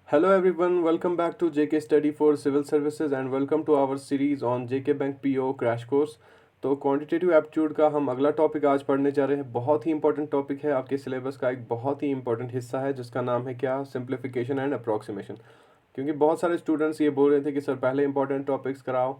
Hello everyone, welcome back to JK Study for Civil Services and welcome to our series on JK Bank PO crash course. तो quantitative aptitude का हम अगला topic आज पढ़ने जा रहे हैं। बहुत ही इंपॉर्टेंट टॉपिक है, आपके सिलेबस का एक बहुत ही इंपॉर्टेंट हिस्सा है जिसका नाम है क्या, सिंप्लीफिकेशन एंड अप्रॉक्सीमेशन। क्योंकि बहुत सारे स्टूडेंट्स ये बोल रहे थे कि सर पहले इंपॉर्टेंट टॉपिक्स कराओ,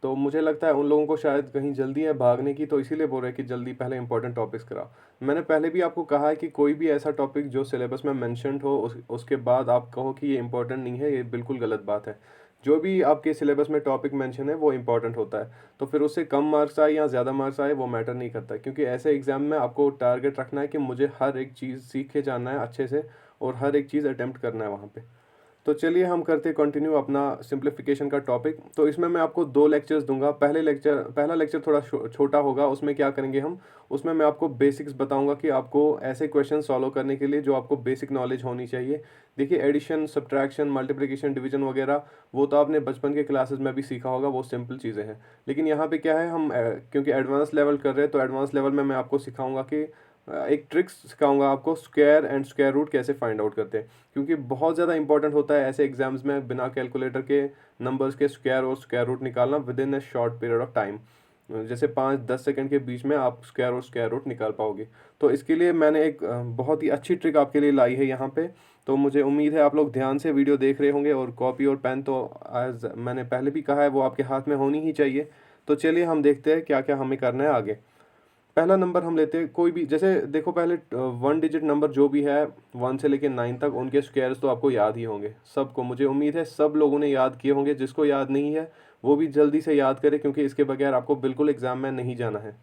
तो मुझे लगता है उन लोगों को शायद कहीं जल्दी है भागने की, तो इसीलिए बोल रहे हैं कि जल्दी पहले इंपॉर्टेंट टॉपिक्स कराओ। मैंने पहले भी आपको कहा है कि कोई भी ऐसा टॉपिक जो सिलेबस में मेंशन्ड हो उसके बाद आप कहो कि ये इंपॉर्टेंट नहीं है, ये बिल्कुल गलत बात है। जो भी आपके सिलेबस में टॉपिक मेंशन है वो इंपॉर्टेंट होता है, तो फिर उससे कम मार्क्स आए या ज़्यादा मार्क्स आए वो मैटर नहीं करता। क्योंकि ऐसे एग्जाम में आपको टारगेट रखना है कि मुझे हर एक चीज़ सीख के जाना है अच्छे से और हर एक चीज़ अटेम्प्ट करना है वहाँ पे। तो चलिए हम करते कंटिन्यू अपना सिंप्लीफिकेशन का टॉपिक। तो इसमें मैं आपको दो लेक्चर्स दूंगा। पहला लेक्चर थोड़ा छोटा होगा। उसमें क्या करेंगे हम, उसमें मैं आपको बेसिक्स बताऊंगा कि आपको ऐसे क्वेश्चन सॉल्व करने के लिए जो आपको बेसिक नॉलेज होनी चाहिए। देखिए एडिशन, सब्ट्रैक्शन, मल्टीप्लिकेशन, डिवीजन वगैरह वो तो आपने बचपन के क्लासेस में भी सीखा होगा, वो सिंपल चीज़ें हैं। लेकिन यहाँ पे क्या है, हम क्योंकि एडवांस लेवल कर रहे हैं तो एडवांस लेवल में मैं आपको सिखाऊंगा कि एक ट्रिक्स सिखाऊंगा आपको, स्क्वायर एंड स्क्वायर रूट कैसे फाइंड आउट करते हैं। क्योंकि बहुत ज़्यादा इंपॉर्टेंट होता है ऐसे एग्जाम्स में बिना कैलकुलेटर के नंबर्स के स्क्वायर और स्क्वायर रूट निकालना with in a short period of time. जैसे 5-10 सेकंड के बीच में आप स्क्वायर और स्क्वायर रूट निकाल पाओगे। तो इसके लिए मैंने एक बहुत ही अच्छी ट्रिक आपके लिए लाई है यहाँ पे। तो मुझे उम्मीद है आप लोग ध्यान से वीडियो देख रहे होंगे और कॉपी और पेन तो एज मैंने पहले भी कहा है वो आपके हाथ में होनी ही चाहिए। तो चलिए हम देखते हैं क्या क्या हमें करना है आगे। पहला नंबर हम लेते हैं कोई भी, जैसे देखो पहले 1 डिजिट नंबर जो भी है 1 से लेकर 9 तक, उनके स्क्वायर्स तो आपको याद ही होंगे सबको। मुझे उम्मीद है सब लोगों ने याद किए होंगे। जिसको याद नहीं है वो भी जल्दी से याद करे, क्योंकि इसके बगैर आपको बिल्कुल एग्जाम में नहीं जाना है।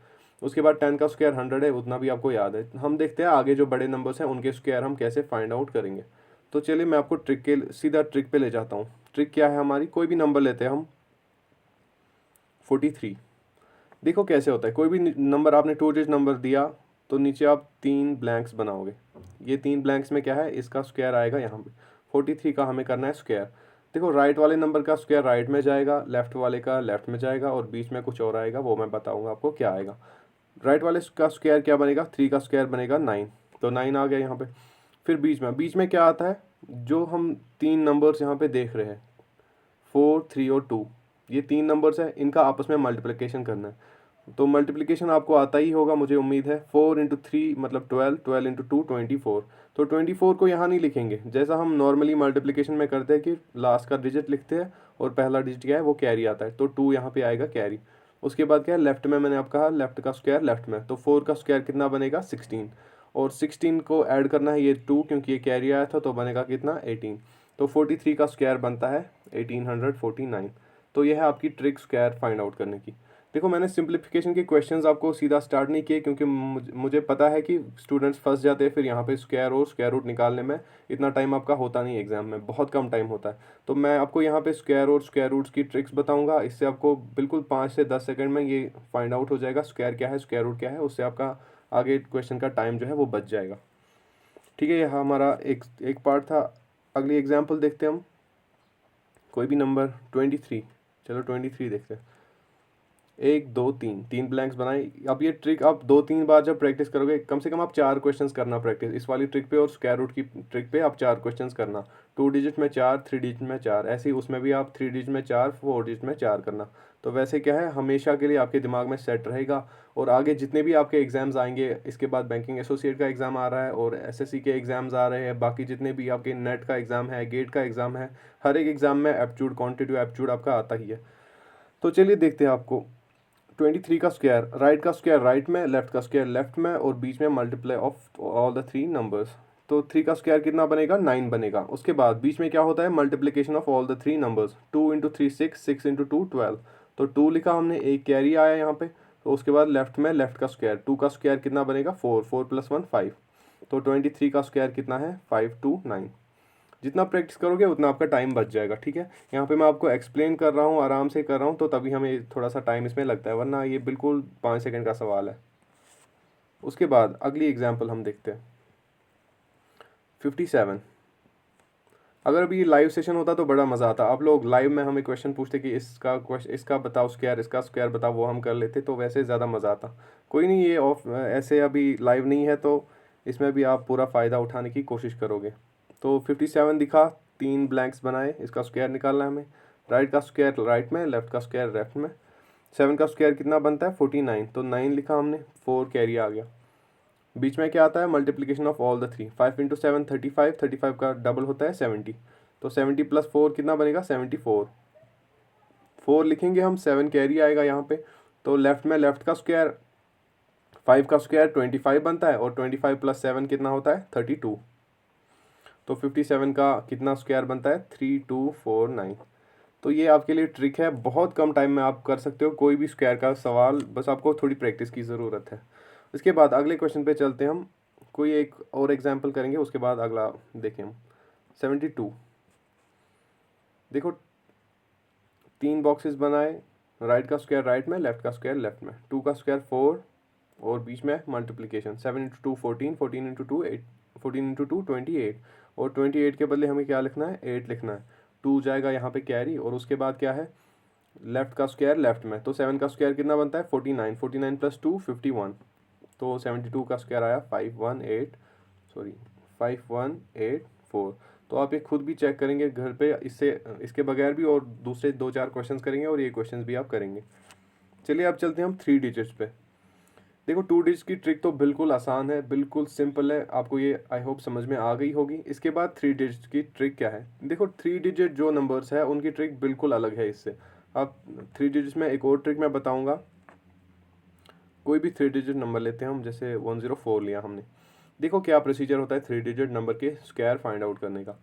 उसके बाद 10 का स्क्वायर 100 है, उतना भी आपको याद है। हम देखते हैं आगे जो बड़े नंबर्स हैं उनके स्क्वायर हम कैसे फाइंड आउट करेंगे। तो चलिए मैं आपको सीधा ट्रिक पे ले जाता हूँ। ट्रिक क्या है हमारी, कोई भी नंबर लेते हैं हम, 43। देखो कैसे होता है, कोई भी नंबर आपने 2 डिजिट नंबर दिया तो नीचे आप 3 ब्लैंक्स बनाओगे। ये 3 ब्लैंक्स में क्या है, इसका स्क्वायर आएगा यहाँ पे। 43 का हमें करना है स्क्वायर। देखो राइट वाले नंबर का स्क्वायर राइट में जाएगा, लेफ्ट वाले का लेफ्ट में जाएगा और बीच में कुछ और आएगा, वो मैं बताऊंगा आपको क्या आएगा। राइट वाले का स्क्वायर क्या बनेगा, 3 का स्क्वायर बनेगा 9, तो 9 आ गया यहाँ पे। फिर बीच में क्या आता है, जो हम 3 नंबर्स यहाँ पे देख रहे हैं, 4, 3 और 2, ये 3 नंबर्स हैं, इनका आपस में मल्टीप्लिकेशन करना है। तो मल्टीप्लिकेशन आपको आता ही होगा मुझे उम्मीद है। 4 × 3 मतलब 12, 12 × 2 24। तो 24 को यहाँ नहीं लिखेंगे जैसा हम नॉर्मली मल्टीप्लिकेशन में करते हैं कि लास्ट का डिजिट लिखते हैं और पहला डिजिट क्या है वो कैरी आता है, तो 2 यहाँ पे आएगा कैरी। उसके बाद क्या है, लेफ्ट में मैंने आपको कहा लेफ्ट का स्क्वायर लेफ्ट में, तो 4 का स्क्वायर कितना बनेगा 16, और 16 को ऐड करना है ये 2 क्योंकि ये कैरी आया था, तो बनेगा कितना 18। तो 43 का स्क्वायर बनता है 1849। तो यह है आपकी ट्रिक स्क्वायर फाइंड आउट करने की। देखो मैंने सिंप्लीफिकेशन के क्वेश्चंस आपको सीधा स्टार्ट नहीं किए, क्योंकि मुझे पता है कि स्टूडेंट्स फंस जाते हैं फिर यहाँ पे स्क्वायर और स्क्वायर रूट निकालने में। इतना टाइम आपका होता नहीं एग्जाम में, बहुत कम टाइम होता है। तो मैं आपको यहाँ पे स्क्वायर और स्क्वायर रूट्स की ट्रिक्स बताऊंगा। इससे आपको बिल्कुल 5 से 10 सेकंड में ये फाइंड आउट हो जाएगा स्क्वायर क्या है स्क्वायर रूट क्या है। उससे आपका आगे क्वेश्चन का टाइम जो है वो बच जाएगा। ठीक है, यह हमारा एक एक पार्ट था। अगली एग्जाम्पल देखते हैं हम, कोई भी नंबर 23। चलो 23 देखते हैं। 1 2 3, 3 ब्लैंक्स बनाए। अब ये ट्रिक आप 2-3 बार जब प्रैक्टिस करोगे, कम से कम आप 4 क्वेश्चंस करना प्रैक्टिस इस वाली ट्रिक पे, और स्क्वायर रूट की ट्रिक पे आप 4 क्वेश्चंस करना। 2 डिजिट में 4, 3 डिजिट में 4, ऐसे ही उसमें भी आप 3 डिजिट में 4, 4 डिजिट में 4 करना। तो वैसे क्या है, हमेशा के लिए आपके दिमाग में सेट रहेगा। और आगे जितने भी आपके एग्जाम्स आएंगे, इसके बाद बैंकिंग एसोसिएट का एग्ज़ाम आ रहा है और एसएससी के एग्ज़ाम्स आ रहे हैं, बाकी जितने भी आपके नेट का एग्ज़ाम है, गेट का एग्ज़ाम है, हर एक एग्ज़ाम में एप्टीट्यूड, क्वांटिटेटिव एप्टीट्यूड आपका आता ही है। तो चलिए देखते हैं आपको। 23 का स्क्वायर, राइट का स्क्वायर राइट में, लेफ्ट का स्क्वायर लेफ्ट में, और बीच में multiply of all the 3 numbers. तो 3 का स्क्वायर कितना बनेगा 9 बनेगा। उसके बाद बीच में क्या होता है, multiplication of all the 3 numbers. 2 × 3 6, 6 × 2 12। तो 2 लिखा हमने, एक कैरी आया यहाँ पे। तो उसके बाद लेफ्ट में लेफ्ट का स्क्वायर, 2 का स्क्वायर कितना बनेगा 4, 4 + 1 5। तो 23 का स्क्वायर कितना है 529। जितना प्रैक्टिस करोगे उतना आपका टाइम बच जाएगा। ठीक है, यहाँ पे मैं आपको एक्सप्लेन कर रहा हूँ, आराम से कर रहा हूँ, तो तभी हमें थोड़ा सा टाइम इसमें लगता है, वरना ये बिल्कुल 5 सेकंड का सवाल है। उसके बाद अगली एग्जाम्पल हम देखते हैं, 57। अगर अभी लाइव सेशन होता तो बड़ा मज़ा आता, आप लोग लाइव में हमें क्वेश्चन पूछते कि इसका बताओ स्क्वायर, इसका स्क्वायर बताओ, वो हम कर लेते तो वैसे ज़्यादा मज़ा आता। कोई नहीं, ये ऑफ ऐसे अभी लाइव नहीं है तो इसमें भी आप पूरा फ़ायदा उठाने की कोशिश करोगे। तो 57 दिखा, 3 ब्लैंक्स बनाए, इसका स्क्वायर निकालना है हमें। राइट का स्क्वायर राइट में, लेफ्ट का स्क्वायर लेफ्ट में। 7 का स्क्वायर कितना बनता है 49, तो 9 लिखा हमने, 4 कैरी आ गया। बीच में क्या आता है multiplication of all the 3, 5 into 7 35, 35 का डबल होता है 70, तो 70 प्लस 4 कितना बनेगा 74। 4 लिखेंगे हम, 7 कैरी आएगा यहाँ पे। तो लेफ्ट में लेफ्ट का स्क्वायर 5 का स्क्वायर 25 बनता है, और 25 प्लस 7 कितना होता है 32। तो 57 का कितना स्क्वायर बनता है 3249। तो ये आपके लिए ट्रिक है, बहुत कम टाइम में आप कर सकते हो कोई भी स्क्वायर का सवाल, बस आपको थोड़ी प्रैक्टिस की ज़रूरत है। इसके बाद अगले क्वेश्चन पे चलते हैं हम, कोई एक और एग्जांपल करेंगे, उसके बाद अगला देखें हम। 72 देखो, 3 बॉक्सेस बनाए, राइट का स्क्वायर राइट में, लेफ्ट का स्क्वायर लेफ्ट में। 2 का स्क्वायर 4, और बीच में मल्टीप्लिकेशन 7 इंटू 2 14, 14 इंटू 2 8, 14 इंटू 2 28, और 28 के बदले हमें क्या लिखना है 8 लिखना है। 2 जाएगा यहाँ पे कैरी, और उसके बाद क्या है लेफ्ट का स्क्वायर लेफ्ट में, तो 7 का स्क्वायर कितना बनता है 49, 49 प्लस 2 51, तो 72 का स्क्वायर आया 5184। तो आप ये खुद भी चेक करेंगे घर पे, इससे इसके बगैर भी और दूसरे 2-4 क्वेश्चंस करेंगे, और ये क्वेश्चंस भी आप करेंगे। चलिए अब चलते हैं हम 3 डिजिट्स पे। देखो 2 डिजिट की ट्रिक तो बिल्कुल आसान है, बिल्कुल सिंपल है, आपको ये आई होप समझ में आ गई होगी। इसके बाद 3 डिजिट की ट्रिक क्या है, देखो 3 डिजिट जो नंबर्स है उनकी ट्रिक बिल्कुल अलग है इससे। अब 3 डिजिट्स में एक और ट्रिक मैं बताऊंगा। कोई भी 3 डिजिट नंबर लेते हैं हम, जैसे 104 लिया हमने। देखो क्या प्रोसीजर होता है 3 डिजिट नंबर के स्क्वायर फाइंड आउट करने का।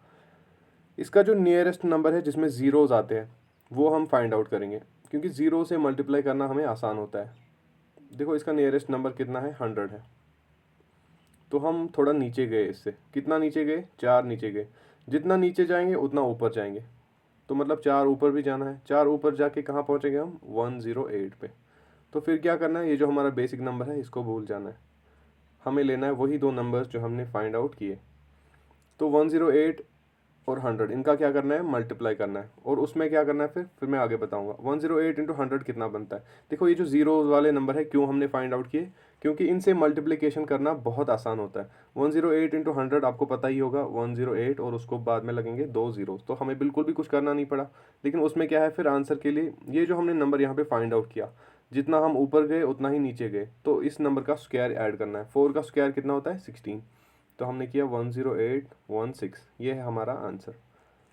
इसका जो नियरेस्ट नंबर है जिसमें ज़ीरोज़ आते हैं वो हम फाइंड आउट करेंगे, क्योंकि ज़ीरो से मल्टीप्लाई करना हमें आसान होता है। देखो इसका नियरेस्ट नंबर कितना है 100 है, तो हम थोड़ा नीचे गए, इससे कितना नीचे गए 4 नीचे गए। जितना नीचे जाएंगे उतना ऊपर जाएंगे, तो मतलब 4 ऊपर भी जाना है। 4 ऊपर जाके कहाँ पहुँचेंगे हम 108 पे। तो फिर क्या करना है, ये जो हमारा बेसिक नंबर है इसको भूल जाना है, हमें लेना है वही 2 नंबर्स जो हमने फाइंड आउट किए। तो 108 और 100 इनका क्या करना है मल्टीप्लाई करना है, और उसमें क्या करना है फिर मैं आगे बताऊंगा। 108 इंटू 100 कितना बनता है। देखो ये जो जीरो वाले नंबर है क्यों हमने फाइंड आउट किए, क्योंकि इनसे मल्टीप्लिकेशन करना बहुत आसान होता है। 108 इंटू 100 आपको पता ही होगा 108, और उसको बाद में लगेंगे 2 जीरो, तो हमें बिल्कुल भी कुछ करना नहीं पड़ा। लेकिन उसमें क्या है फिर आंसर के लिए, ये जो हमने नंबर यहाँ पे फाइंड आउट किया, जितना हम ऊपर गए उतना ही नीचे गए, तो इस नंबर का स्क्वायर ऐड करना है। 4 का स्क्वायर कितना होता है 16, तो हमने किया 10816, ये है हमारा आंसर।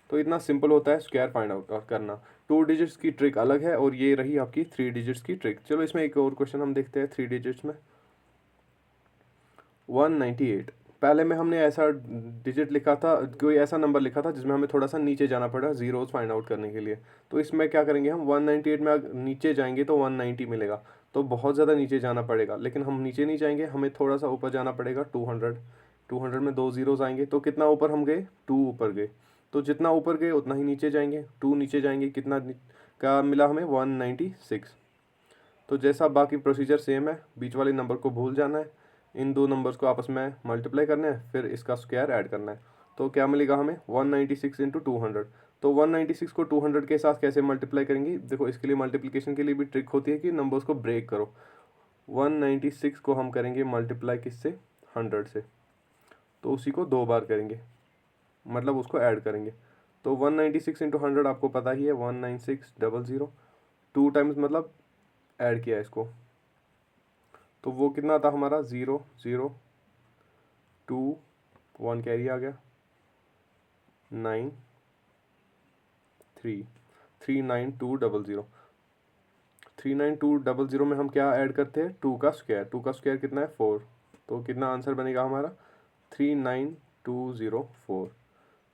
तो इतना सिंपल होता है स्क्वायर फाइंड आउट करना। 2 डिजिट्स की ट्रिक अलग है, और ये रही आपकी 3 डिजिट्स की ट्रिक। चलो इसमें एक और क्वेश्चन हम देखते हैं 3 डिजिट्स में। 198, पहले में हमने ऐसा डिजिट लिखा था, कोई ऐसा नंबर लिखा था जिसमें हमें थोड़ा सा नीचे जाना पड़ा जीरोस फाइंड आउट करने के लिए। तो इसमें क्या करेंगे हम 198 में नीचे जाएंगे तो 190 मिलेगा, तो बहुत ज़्यादा नीचे जाना पड़ेगा। लेकिन हम नीचे नहीं जाएंगे, हमें थोड़ा सा ऊपर जाना पड़ेगा 200। 200 में 2 जीरोस आएंगे, तो कितना ऊपर हम गए 2 ऊपर गए। तो जितना ऊपर गए उतना ही नीचे जाएंगे, 2 नीचे जाएंगे, कितना क्या मिला हमें 196। तो जैसा बाकी प्रोसीजर सेम है, बीच वाले नंबर को भूल जाना है, इन 2 नंबर्स को आपस में मल्टीप्लाई करना है, फिर इसका स्क्वायर ऐड करना है। तो क्या मिलेगा हमें 196 इंटू 200। तो 196 को 200 के साथ कैसे मल्टीप्लाई करेंगे, देखो इसके लिए मल्टीप्लिकेशन के लिए भी ट्रिक होती है कि नंबर्स को ब्रेक करो। 196 को हम करेंगे मल्टीप्लाई किससे 100 से, तो उसी को 2 बार करेंगे, मतलब उसको ऐड करेंगे। तो 196 इंटू 100 आपको पता ही है 19600, 2 टाइम्स मतलब ऐड किया इसको, तो वो कितना था हमारा 002, 1 कैरी आ गया 9 3 39200। 39200 में हम क्या ऐड करते हैं 2 का स्क्वायर, 2 का स्क्वायर कितना है 4, तो कितना आंसर बनेगा हमारा 39204।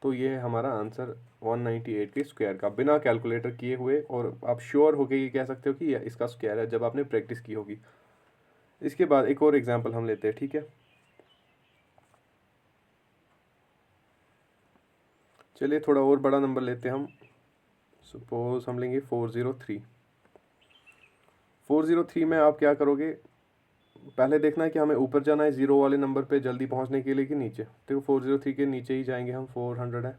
तो ये है हमारा आंसर 198 के स्क्वायर का, बिना कैलकुलेटर किए हुए, और आप श्योर होके ये कह सकते हो कि इसका स्क्वायर है जब आपने प्रैक्टिस की होगी। इसके बाद एक और एग्जांपल हम लेते हैं, ठीक है। चलिए थोड़ा और बड़ा नंबर लेते हैं हम, सपोज हम लेंगे 403। 403 में आप क्या करोगे, पहले देखना है कि हमें ऊपर जाना है जीरो वाले नंबर पे जल्दी पहुंचने के लिए कि नीचे। देखो 403 के नीचे ही जाएंगे हम, 400 है,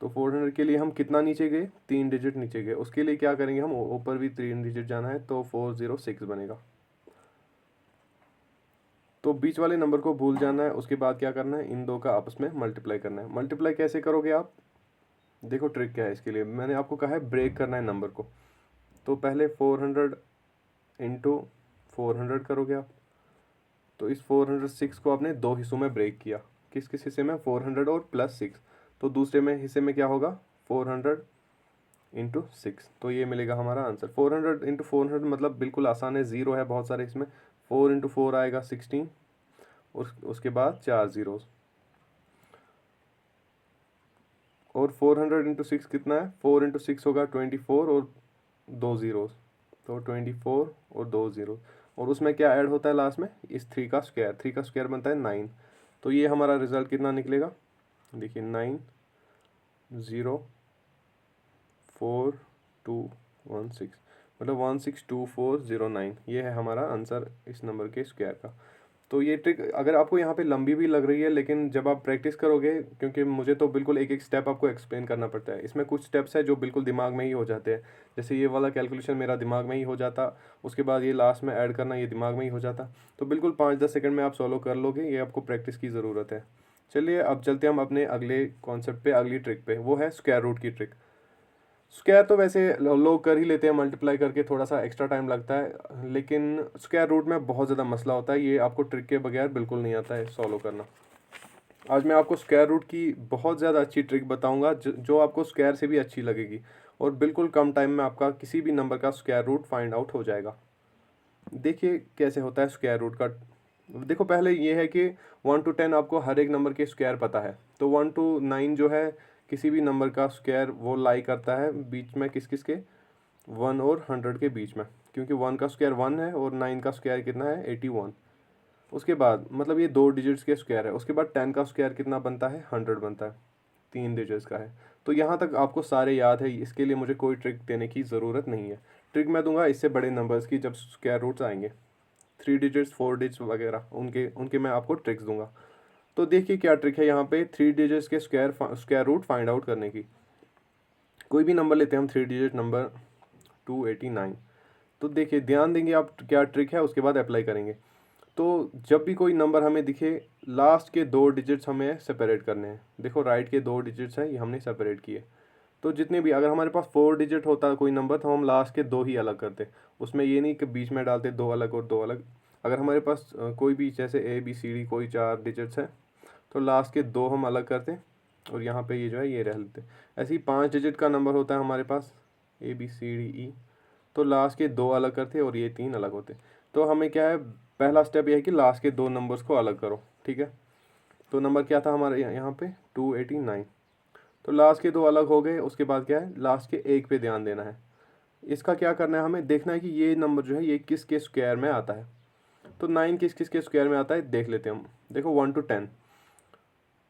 तो 400 के लिए हम कितना नीचे गए 3 डिजिट नीचे गए। उसके लिए क्या करेंगे हम, ऊपर भी 3 डिजिट जाना है, तो 406 बनेगा। तो बीच वाले नंबर को भूल जाना है। उसके बाद क्या करना है, इन दो का आपस में मल्टीप्लाई करना है। मल्टीप्लाई कैसे करोगे आप, देखो ट्रिक क्या है इसके लिए। मैंने आपको कहा है ब्रेक करना है नंबर को। तो पहले 400 इंटू 400 करोगे आप। तो इस 406 को आपने दो हिस्सों में ब्रेक किया। किस किस हिस्से में, 400 और प्लस 6। तो दूसरे में हिस्से में क्या होगा, 400 इंटू 6। तो ये मिलेगा हमारा आंसर। 400 इंटू 400 मतलब बिल्कुल आसान है, ज़ीरो है बहुत सारे इसमें। 4 इंटू 4 आएगा 16, उसके बाद 4 जीरोस। और 400 इंटू 6 कितना है, 4 इंटू 6 होगा 24 और 2 जीरोस। तो 24 और 2 जीरो। और उसमें क्या ऐड होता है लास्ट में, इस 3 का स्क्वायर। 3 का स्क्वायर बनता है 9। तो ये हमारा रिजल्ट कितना निकलेगा, देखिए 9 0 4 2 1 6, मतलब 162409। ये है हमारा आंसर इस नंबर के स्क्वायर का। तो ये ट्रिक अगर आपको यहाँ पे लंबी भी लग रही है, लेकिन जब आप प्रैक्टिस करोगे, क्योंकि मुझे तो बिल्कुल एक एक स्टेप आपको एक्सप्लेन करना पड़ता है। इसमें कुछ स्टेप्स है जो बिल्कुल दिमाग में ही हो जाते हैं। जैसे ये वाला कैलकुलेशन मेरा दिमाग में ही हो जाता, उसके बाद ये लास्ट में ऐड करना ये दिमाग में ही हो जाता। तो बिल्कुल 5-10 सेकंड में आप सॉल्व कर लोगे। ये आपको प्रैक्टिस की ज़रूरत है। चलिए अब चलते हम अपने अगले कॉन्सेप्ट पे, अगली ट्रिक पे। वो है स्क्वायर रूट की ट्रिक। स्क्वायर तो वैसे लोग कर ही लेते हैं, मल्टीप्लाई करके थोड़ा सा एक्स्ट्रा टाइम लगता है, लेकिन स्क्वायर रूट में बहुत ज़्यादा मसला होता है। ये आपको ट्रिक के बगैर बिल्कुल नहीं आता है सॉल्व करना। आज मैं आपको स्क्वायर रूट की बहुत ज़्यादा अच्छी ट्रिक बताऊंगा, जो आपको स्क्वायर से भी अच्छी लगेगी। और बिल्कुल कम टाइम में आपका किसी भी नंबर का स्क्वायर रूट फाइंड आउट हो जाएगा। देखिए कैसे होता है स्क्वायर रूट का। देखो पहले ये है कि 1 to 10 आपको हर एक नंबर के स्क्वायर पता है। तो 1 to 9 जो है किसी भी नंबर का स्क्वायर वो लाई करता है बीच में किस किस के, 1 और 100 के बीच में। क्योंकि 1 का स्क्वायर 1 है और 9 का स्क्वायर कितना है, 81। उसके बाद मतलब ये 2 डिजिट्स के स्क्वायर है। उसके बाद 10 का स्क्वायर कितना बनता है, 100 बनता है, 3 डिजिट्स का है। तो यहाँ तक आपको सारे याद है, इसके लिए मुझे कोई ट्रिक देने की ज़रूरत नहीं है। ट्रिक मैं दूंगा इससे बड़े नंबर्स की, जब स्क्वायर रूट्स आएंगे 3 डिजिट्स 4 डिजिट्स वगैरह, उनके उनके मैं आपको ट्रिक्स दूंगा। तो देखिए क्या ट्रिक है यहाँ पे 3 डिजिट्स के स्क्वायर रूट फाइंड आउट करने की। कोई भी नंबर लेते हैं हम, 3 डिजिट नंबर 289। तो देखिए ध्यान देंगे आप क्या ट्रिक है, उसके बाद अप्लाई करेंगे। तो जब भी कोई नंबर हमें दिखे, लास्ट के 2 डिजिट्स हमें सेपरेट करने हैं। देखो राइट के 2 डिजिट्स हैं, ये हमने सेपरेट किए। तो जितने भी, अगर हमारे पास 4 डिजिट होता कोई नंबर, तो हम लास्ट के 2 ही अलग करते। उसमें ये नहीं कि बीच में डालते 2 अलग और 2 अलग। अगर हमारे पास कोई भी जैसे ABCD कोई 4 डिजिट्स है, तो लास्ट के 2 हम अलग करते और यहाँ पे ये जो है ये रह लेते। ऐसे ही 5 डिजिट का नंबर होता है हमारे पास, ABCDE, तो लास्ट के 2 अलग करते और ये 3 अलग होते। तो हमें क्या है, पहला स्टेप ये है कि लास्ट के 2 नंबर्स को अलग करो, ठीक है। तो नंबर क्या था हमारे यहाँ पे, 289। तो लास्ट के 2 अलग हो गए। उसके बाद क्या है, लास्ट के 1 पे ध्यान देना है। इसका क्या करना है, हमें देखना है कि ये नंबर जो है ये किस के स्क्वायर में आता है। तो 9 किस किस के स्क्वायर में आता है देख लेते हैं हम। देखो 1 to 10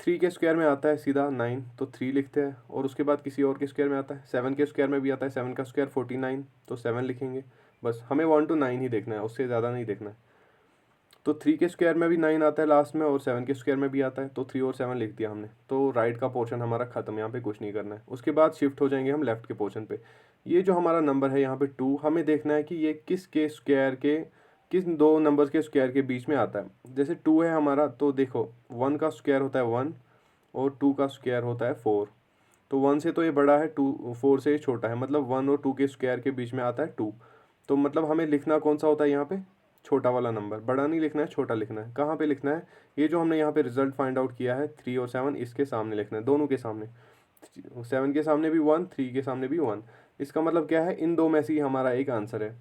3 के स्क्वायर में आता है सीधा 9, तो 3 लिखते हैं। और उसके बाद किसी और के स्क्वायर में आता है, 7 के स्क्वायर में भी आता है, 7 का स्क्वायर 49, तो 7 लिखेंगे। बस हमें 1 to 9 ही देखना है, उससे ज़्यादा नहीं देखना है। तो 3 के स्क्वायर में भी 9 आता है लास्ट में, और 7 के स्क्वायर में भी आता है, तो 3 और 7 लिख दिया हमने। तो राइट का पोर्शन हमारा खत्म, यहाँ पे कुछ नहीं करना है। उसके बाद शिफ्ट हो जाएंगे हम लेफ्ट के पोर्शन पे। ये जो हमारा नंबर है यहाँ पे 2, हमें देखना है कि ये किस के स्क्वायर के, किस 2 नंबर्स के स्क्वायर के बीच में आता है। जैसे 2 है हमारा, तो देखो 1 का स्क्वायर होता है 1 और 2 का स्क्वायर होता है 4। तो 1 से तो ये बड़ा है, 4 से ये छोटा है, मतलब 1 और 2 के स्क्वायर के बीच में आता है 2। तो मतलब हमें लिखना कौन सा होता है यहाँ पे, छोटा वाला नंबर। बड़ा नहीं लिखना है, छोटा लिखना है। कहाँ पे लिखना है, ये जो हमने यहाँ पे रिजल्ट फाइंड आउट किया है 3 और 7, इसके सामने लिखना है, दोनों के सामने। 7 के सामने भी 1, 3 के सामने भी 1। इसका मतलब क्या है, इन दो में से ही हमारा एक आंसर है।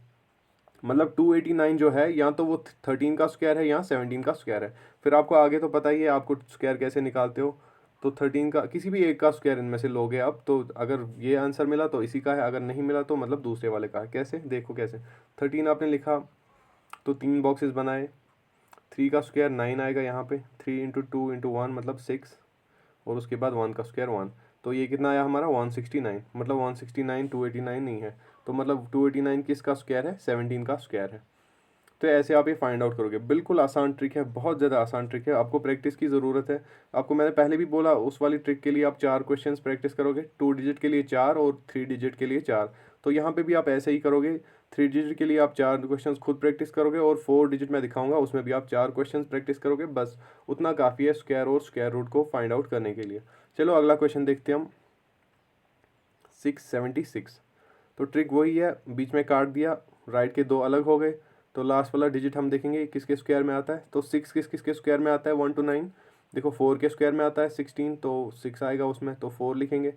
मतलब 289 जो है, या तो वो 13 का स्क्वायर है या 17 का स्क्वायर है। फिर आपको आगे तो पता ही है आपको स्क्वायर कैसे निकालते हो। तो 13 का किसी भी एक का स्क्वायर इनमें से लोगे आप, तो अगर ये आंसर मिला तो इसी का है, अगर नहीं मिला तो मतलब दूसरे वाले का है। कैसे, देखो कैसे। 13 आपने लिखा तो 3 बॉक्सेस बनाए। 3 का स्क्वायर 9 आएगा यहाँ पे, 3 इंटू 2 इंटू 1 मतलब 6, और उसके बाद 1 का स्क्वायर 1। तो ये कितना आया हमारा, 169। मतलब 169 289 नहीं है, तो मतलब 289 किसका स्क्वायर है, 17 का स्क्वायर है। तो ऐसे आप ये फाइंड आउट करोगे। बिल्कुल आसान ट्रिक है, बहुत ज़्यादा आसान ट्रिक है, आपको प्रैक्टिस की ज़रूरत है। आपको मैंने पहले भी बोला, उस वाली ट्रिक के लिए आप 4 क्वेश्चंस प्रैक्टिस करोगे, 2 डिजिट के लिए 4 और 3 डिजिट के लिए 4। तो यहाँ पे भी आप ऐसे ही करोगे। 3 डिजिट के लिए आप 4 क्वेश्चन खुद प्रैक्टिस करोगे और 4 डिजिट मैं दिखाऊंगा उसमें भी आप 4 क्वेश्चन प्रैक्टिस करोगे, बस उतना काफ़ी है स्क्वायर और स्क्वायर रूट को फाइंड आउट करने के लिए। चलो अगला क्वेश्चन देखते हैं हम। 676। तो ट्रिक वही है, बीच में काट दिया, राइट के दो अलग हो गए, तो लास्ट वाला डिजिट हम देखेंगे किसके स्क्वायर में आता है। तो 6 किसके स्क्वायर में आता है, 1 to 9। देखो 4 के स्क्वायर में आता है 16, तो 6 आएगा उसमें, तो 4 लिखेंगे।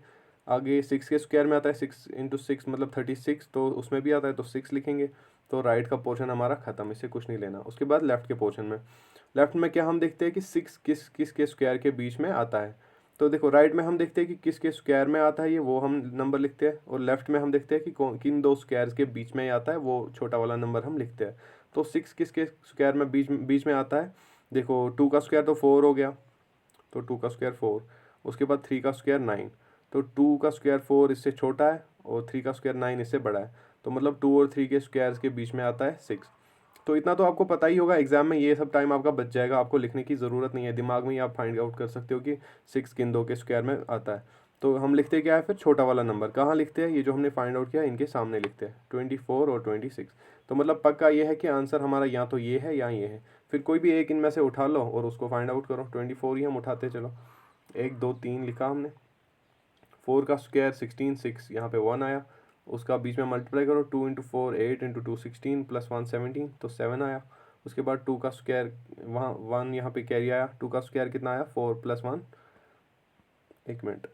आगे 6 के स्क्वायर में आता है 6 इंटू 6 मतलब 36, तो उसमें भी आता है तो 6 लिखेंगे। तो राइट का पोर्शन हमारा खत्म, इससे कुछ नहीं लेना। उसके बाद लेफ्ट के पोर्शन में, लेफ्ट में क्या हम देखते हैं कि 6 किसके स्क्वायर के बीच में आता है। तो देखो राइट में हम देखते हैं कि किसके स्क्वायर में आता है, ये वो हम नंबर लिखते हैं, और लेफ्ट में हम देखते हैं कि किन दो स्क्वायर्स के बीच में आता है, वो छोटा वाला नंबर हम लिखते हैं। तो 6 किसके स्क्वायर में बीच में आता है, देखो 2 का स्क्वायर तो 4 हो गया, तो 2 का स्क्वायर 4। उसके बाद 3 का स्क्वायर 9, तो 2 का स्क्वायर 4 इससे छोटा है और 3 का स्क्वायर 9 इससे बड़ा है, तो मतलब 2 और 3 के स्क्वायर्स के बीच में आता है 6। तो इतना तो आपको पता ही होगा, एग्जाम में ये सब टाइम आपका बच जाएगा, आपको लिखने की ज़रूरत नहीं है, दिमाग में ही आप फाइंड आउट कर सकते हो कि 6 किन दो के स्क्वायर में आता है। तो हम लिखते क्या है फिर, छोटा वाला नंबर कहाँ लिखते हैं, ये जो हमने फाइंड आउट किया इनके सामने लिखते हैं, 24 और 26। तो मतलब पक्का ये है कि आंसर हमारा या तो ये है या ये है, फिर कोई भी एक इनमें से उठा लो और उसको फाइंड आउट करो। 24 ही हम उठाते चलो, 1 2 3 लिखा हमने। 4 का स्क्वायर 16, 6 यहाँ पे 1 आया, उसका बीच में मल्टीप्लाई करो, 2 इंटू 4 8 इंटू 2 16 प्लस 1 17, तो 7 आया। उसके बाद 2 का स्क्वायर, वहाँ 1 यहाँ पे कैरी आया, 2 का स्क्वायर कितना आया 4 प्लस 1, एक मिनट,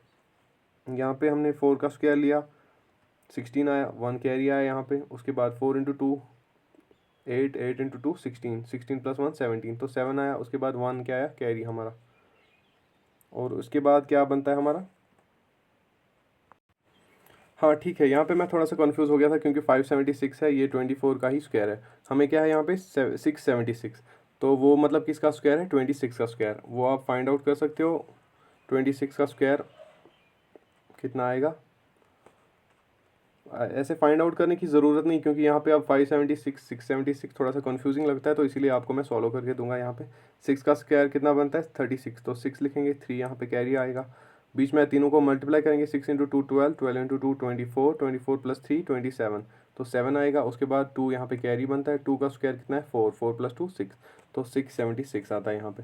यहाँ पे हमने 4 का स्क्वायर लिया 16 आया, 1 कैरी आया यहाँ पे। उसके बाद 4 इंटू 2 8, 8 इंटू 2 16, 16 प्लस 1 17, तो 7 आया। उसके बाद 1 क्या आया कैरी हमारा, और उसके बाद क्या बनता है हमारा, हाँ ठीक है, यहाँ पे मैं थोड़ा सा कंफ्यूज हो गया था क्योंकि 576 है, ये 24 का ही स्क्वायर है। हमें क्या है यहाँ पे 676, तो वो मतलब किसका स्क्वायर है, 26 का स्क्वायर, वो आप फाइंड आउट कर सकते हो। 26 का स्क्वायर कितना आएगा, ऐसे फाइंड आउट करने की ज़रूरत नहीं, क्योंकि यहाँ पे अब 576 676 थोड़ा सा कंफ्यूजिंग लगता है, तो इसीलिए आपको मैं सॉल्व करके दूंगा। यहाँ पे 6 का स्क्वायर कितना बनता है 36, तो 6 लिखेंगे, 3 यहाँ पे कैरी आएगा, बीच में तीनों को मल्टीप्लाई करेंगे, 6 इंटू 2 12, 12 इंटू 2 24, 24 प्लस 3 27, तो 7 आएगा। उसके बाद 2 यहाँ पे कैरी बनता है, 2 का स्क्वायर कितना है 4, 4 प्लस 2 6, तो 676 आता है यहाँ पे।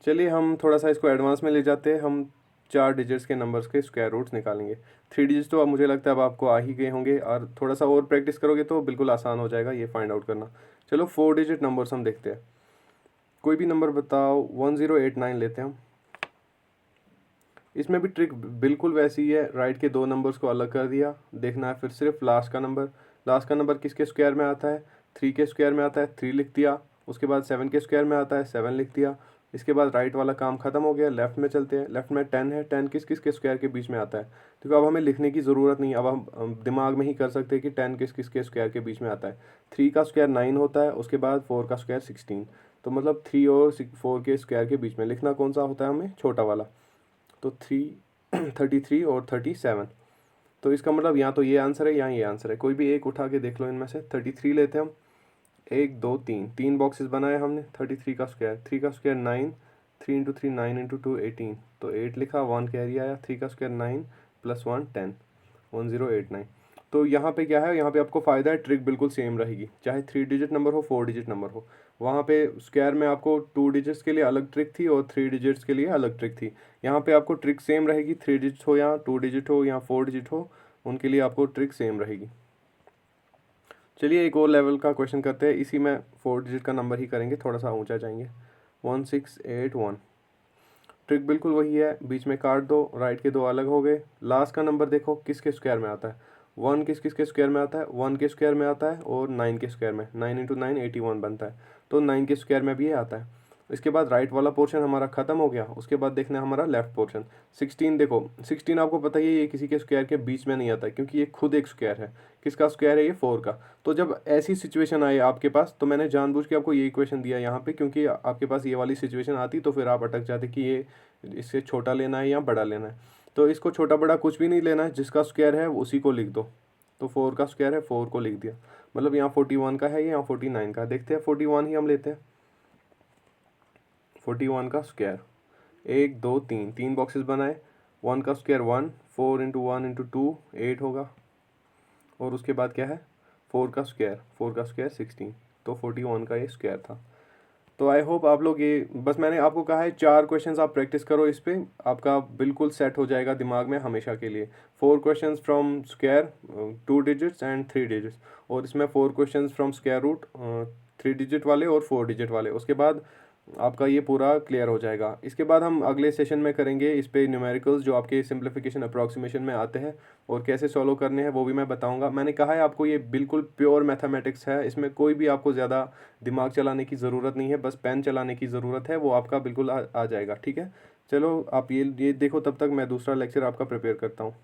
चलिए हम थोड़ा सा इसको एडवांस में ले जाते हैं, हम 4 डिजिट्स के नंबर्स के स्क्वायर रूट्स निकालेंगे। 3 डिजिट्स तो अब मुझे लगता है अब आपको आ ही गए होंगे, और थोड़ा सा और प्रैक्टिस करोगे तो बिल्कुल आसान हो जाएगा ये फाइंड आउट करना। चलो 4 डिजिट नंबर्स हम देखते हैं, कोई भी नंबर बताओ। 1089 लेते हैं हम। इसमें भी ट्रिक बिल्कुल वैसी ही है, राइट के दो नंबर्स को अलग कर दिया, देखना है फिर सिर्फ लास्ट का नंबर। लास्ट का नंबर किसके स्क्वायर में आता है, 3 के स्क्वायर में आता है, 3 लिख दिया। उसके बाद 7 के स्क्वायर में आता है, 7 लिख दिया। इसके बाद राइट वाला काम खत्म हो गया, लेफ्ट में चलते हैं। लेफ्ट में 10 है, 10 किस के स्क्वायर के बीच में आता है, देखो अब हमें लिखने की ज़रूरत नहीं, अब हम दिमाग में ही कर सकते हैं कि 10 किस के स्क्वायर के बीच में आता है। 3 का स्क्वायर 9 होता है, उसके बाद 4 का स्क्वायर 16, तो मतलब 3 और 4 के स्क्वायर के बीच में लिखना कौन सा होता है हमें, छोटा वाला। तो 33 और 37, तो इसका मतलब यहाँ तो ये आंसर है, यहाँ ये आंसर है, कोई भी एक उठा के देख लो इनमें से। 33 लेते हैं हम, 1 2 3, 3 बॉक्सेस बनाए हमने। 33 का स्क्वायर, 3 का स्क्वायर 9, 3 इंटू 3 9 इंटू 2 18, तो 8 लिखा, 1 कैरी आया। 3 का स्क्वायर 9 प्लस 1 10, 1089। तो यहाँ पे क्या है, यहाँ पे आपको फ़ायदा है, ट्रिक बिल्कुल सेम रहेगी, चाहे 3 डिजिट नंबर हो 4 डिजिट नंबर हो। वहाँ पे स्क्वायर में आपको 2 डिजिट्स के लिए अलग ट्रिक थी और 3 डिजिट्स के लिए अलग ट्रिक थी। यहाँ पे आपको ट्रिक सेम रहेगी, 3 डिजिट हो या 2 डिजिट हो या 4 डिजिट हो, उनके लिए आपको ट्रिक सेम रहेगी। चलिए एक और लेवल का क्वेश्चन करते हैं, इसी में 4 डिजिट का नंबर ही करेंगे, थोड़ा सा ऊंचा जाएंगे। 1681, ट्रिक बिल्कुल वही है, बीच में काट दो, राइट के दो अलग हो गए। लास्ट का नंबर देखो किसके स्क्वायर में आता है, 1 किसके स्क्वायर में आता है, 1 के स्क्वायर में आता है, और 9 के स्क्वायर में, 9 इंटू 9 81 बनता है, तो 9 के स्क्वायर में भी ये आता है। इसके बाद राइट वाला पोर्शन हमारा खत्म हो गया। उसके बाद देखना है हमारा लेफ्ट पोर्शन। 16 देखो, 16 आपको पता ही है ये किसी के स्क्वायर के बीच में नहीं आता, क्योंकि ये खुद एक स्क्वायर है। किसका स्क्वायर है ये, 4 का। तो जब ऐसी सिचुएशन आए आपके पास, तो मैंने जानबूझ के आपको ये इक्वेशन दिया यहाँ पे, क्योंकि आपके पास ये वाली सिचुएशन आती तो फिर आप अटक जाते कि ये इससे छोटा लेना है या बड़ा लेना है। तो इसको छोटा बड़ा कुछ भी नहीं लेना है, जिसका स्क्वायर है उसी को लिख दो। तो 4 का स्क्वायर है, 4 को लिख दिया, मतलब यहाँ 41 का है, यहाँ 49 का है। देखते हैं 41 ही हम लेते हैं। 41 का स्क्वायर, 1 2 3 बॉक्सेस बनाए। 1 का स्क्वायर 1, 4 इंटू 1 इंटू 2 8 होगा। और उसके बाद क्या है 4 का स्क्वायर 16, तो 41 का ये स्क्वायर था। तो आई होप आप लोग ये, बस मैंने आपको कहा है 4 क्वेश्चंस आप प्रैक्टिस करो, इस पे आपका बिल्कुल सेट हो जाएगा दिमाग में हमेशा के लिए। 4 questions from square 2 digits and 3 digits, और इसमें 4 questions from square root 3 digit वाले और 4 डिजिट वाले। उसके बाद आपका ये पूरा क्लियर हो जाएगा। इसके बाद हम अगले सेशन में करेंगे इस पे न्यूमेरिकल्स जो आपके सिंप्लीफिकेशन अप्रॉक्सीमेशन में आते हैं, और कैसे सॉल्व करने हैं वो भी मैं बताऊंगा। मैंने कहा है आपको ये बिल्कुल प्योर मैथमेटिक्स है, इसमें कोई भी आपको ज़्यादा दिमाग चलाने की ज़रूरत नहीं है, बस पेन चलाने की ज़रूरत है, वो आपका बिल्कुल आ जाएगा। ठीक है, चलो आप ये देखो, तब तक मैं दूसरा लेक्चर आपका प्रिपेयर करता हूँ।